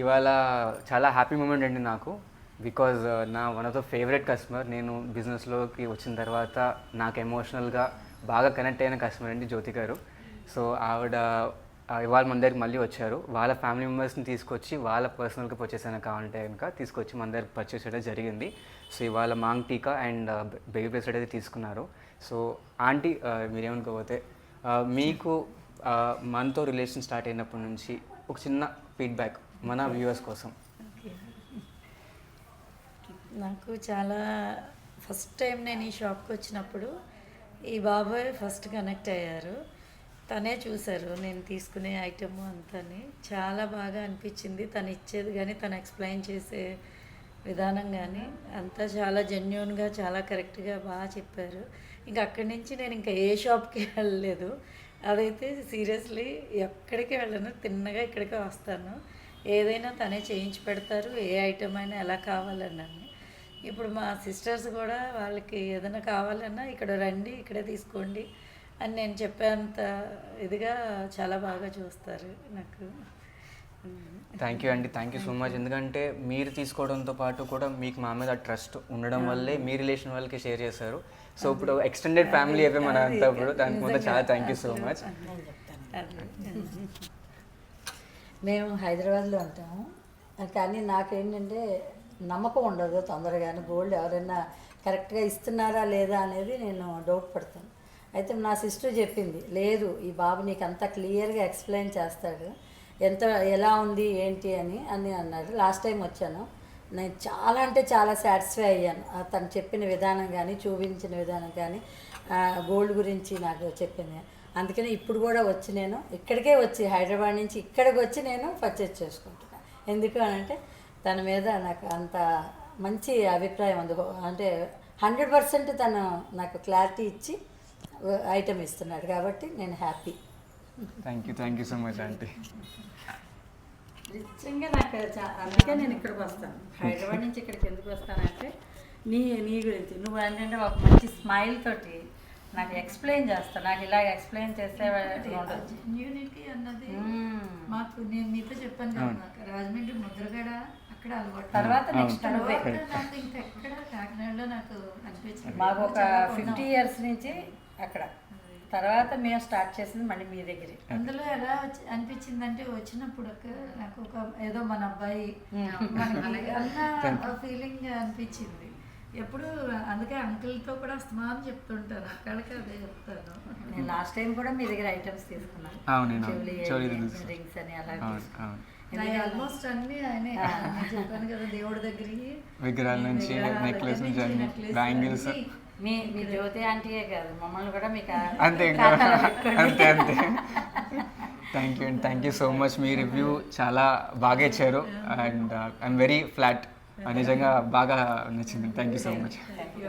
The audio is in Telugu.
ఇవాళ చాలా హ్యాపీ మూమెంట్ అండి నాకు. బికాజ్ నా one of the favourite customer. నేను బిజినెస్లోకి వచ్చిన తర్వాత నాకు ఎమోషనల్గా బాగా కనెక్ట్ అయిన కస్టమర్ అండి జ్యోతి గారు. సో ఆవిడ ఇవాళ మన దగ్గరికి మళ్ళీ వచ్చారు. వాళ్ళ ఫ్యామిలీ మెంబర్స్ని తీసుకొచ్చి వాళ్ళ పర్సనల్గా పర్చేస్ అయినా కావాలంటే కనుక తీసుకొచ్చి మన దగ్గరికి పర్చేస్ చేయడం జరిగింది. సో ఇవాళ మాంగ్ టీకా అండ్ బేబీ బ్రేస్లెట్ అయితే తీసుకున్నారు. సో ఆంటీ, మీరేమనుకోకపోతే మీకు మనతో రిలేషన్ స్టార్ట్ అయినప్పటి నుంచి ఒక చిన్న ఫీడ్బ్యాక్ మన వ్యూవర్స్ కోసం. నాకు చాలా ఫస్ట్ టైం నేను ఈ షాప్కి వచ్చినప్పుడు ఈ బాబాయ్ ఫస్ట్ కనెక్ట్ అయ్యారు. తనే చూశారు నేను తీసుకునే ఐటమ్ అంతాని. చాలా బాగా అనిపించింది. తను ఇచ్చేది కానీ తను ఎక్స్ప్లెయిన్ చేసే విధానం కానీ అంతా చాలా జెన్యూన్గా చాలా కరెక్ట్గా బాగా చెప్పారు. ఇంకా అక్కడి నుంచి నేను ఇంకా ఏ షాప్కి వెళ్ళలేదు. అదైతే సీరియస్లీ ఎక్కడికి వెళ్ళను, తిన్నగా ఇక్కడికే వస్తాను. ఏదైనా తనే చేయించి పెడతారు, ఏ ఐటమ్ అయినా ఎలా కావాలన్నా. ఇప్పుడు మా సిస్టర్స్ కూడా వాళ్ళకి ఏదైనా కావాలన్నా ఇక్కడ రండి, ఇక్కడే తీసుకోండి అని నేను చెప్పేంత ఇదిగా చాలా బాగా చూస్తారు నాకు. థ్యాంక్ యూ అండి, థ్యాంక్ యూ సో మచ్. ఎందుకంటే మీరు తీసుకోవడంతో పాటు కూడా మీకు మా మీద ట్రస్ట్ ఉండడం వల్లే మీ రిలేషన్ వాళ్ళకి షేర్ చేశారు. సో ఇప్పుడు ఎక్స్టెండెడ్ ఫ్యామిలీ అయిపోయి మన అంతా ఇప్పుడు దానికి ముందు చాలా థ్యాంక్ యూ సో మచ్. మేము హైదరాబాద్లో ఉంటాము, కానీ నాకేంటంటే నమ్మకం ఉండదు తొందరగానే. గోల్డ్ ఎవరైనా కరెక్ట్గా ఇస్తున్నారా లేదా అనేది నేను డౌట్ పడతాను. అయితే నా సిస్టర్ చెప్పింది, లేదు ఈ బాబు నీకు అంతా క్లియర్గా ఎక్స్ప్లెయిన్ చేస్తాడు, ఎలా ఉంది ఏంటి అని అన్నాడు. లాస్ట్ టైం వచ్చాను, నేను చాలా అంటే చాలా సాటిస్ఫై అయ్యాను. తను చెప్పిన విధానం కానీ చూపించిన విధానం కానీ గోల్డ్ గురించి నాకు చెప్పింది. అందుకని ఇప్పుడు కూడా వచ్చి నేను ఇక్కడికే వచ్చి హైదరాబాద్ నుంచి ఇక్కడికి వచ్చి నేను పర్చేజ్ చేసుకుంటున్నాను. ఎందుకు అంటే తన మీద నాకు అంత మంచి అభిప్రాయం ఉంది. అంటే 100% తను నాకు క్లారిటీ ఇచ్చి ఐటమ్ ఇస్తున్నాడు కాబట్టి నేను happy. Thank you so much aunty. నిజంగా నాకు అందుకే నేను ఇక్కడికి వస్తాను. హైదరాబాద్ నుంచి ఇక్కడికి ఎందుకు వస్తానంటే నీ గురించి నువ్వు ఏంటంటే ఒక మంచి స్మైల్ తోటి నాకు ఎక్స్ప్లెయిన్ చేస్తాను. నాకు ఇలా ఎక్స్ప్లెయిన్ చేస్తే జెన్యూనిటీ అన్నది మాకు నేను మీతో చెప్పాను కదా, నాకు రాజమండ్రి ముద్రగడ అక్కడ అలవాటు. తర్వాత నెక్స్ట్ నాకు ఇంకా ఎక్కడ కాకినాడలో నాకు అనిపించింది. మాకు ఒక 50 years నుంచి అక్కడ. తర్వాత మేము స్టార్ట్ చేసింది మళ్ళీ మీ దగ్గరే. అందులో ఎలా అనిపించిందంటే వచ్చినప్పుడు నాకు ఒక ఏదో మన అబ్బాయి అన్న ఫీలింగ్ అనిపించింది ఎప్పుడు. అందుకే అంకుల్తో కూడా అస్తమానం చెప్తుంటాను, అక్కడికి అదే చెప్తాను. నేను లాస్ట్ టైం కూడా మీ దగ్గర ఐటమ్స్ తీసుకున్నాను, రింగ్స్ అని అలా. ఆల్మోస్ట్ అన్ని ఆయనే చెప్పాను కదా, దేవుడి దగ్గర విగ్రహాల నుంచి నెక్లెస్ నుంచి అన్ని బ్యాంగిల్స్. మీ జ్యోతి ఆంటీయే కాదు మమ్మల్ని కూడా మీకు అంతే అంతే అంతే. Thank you so much. Me review చాలా బాగా ఇచ్చారు అండ్ ఐఎమ్ వెరీ ఫ్లాట్. నిజంగా బాగా నచ్చింది. Thank you so much.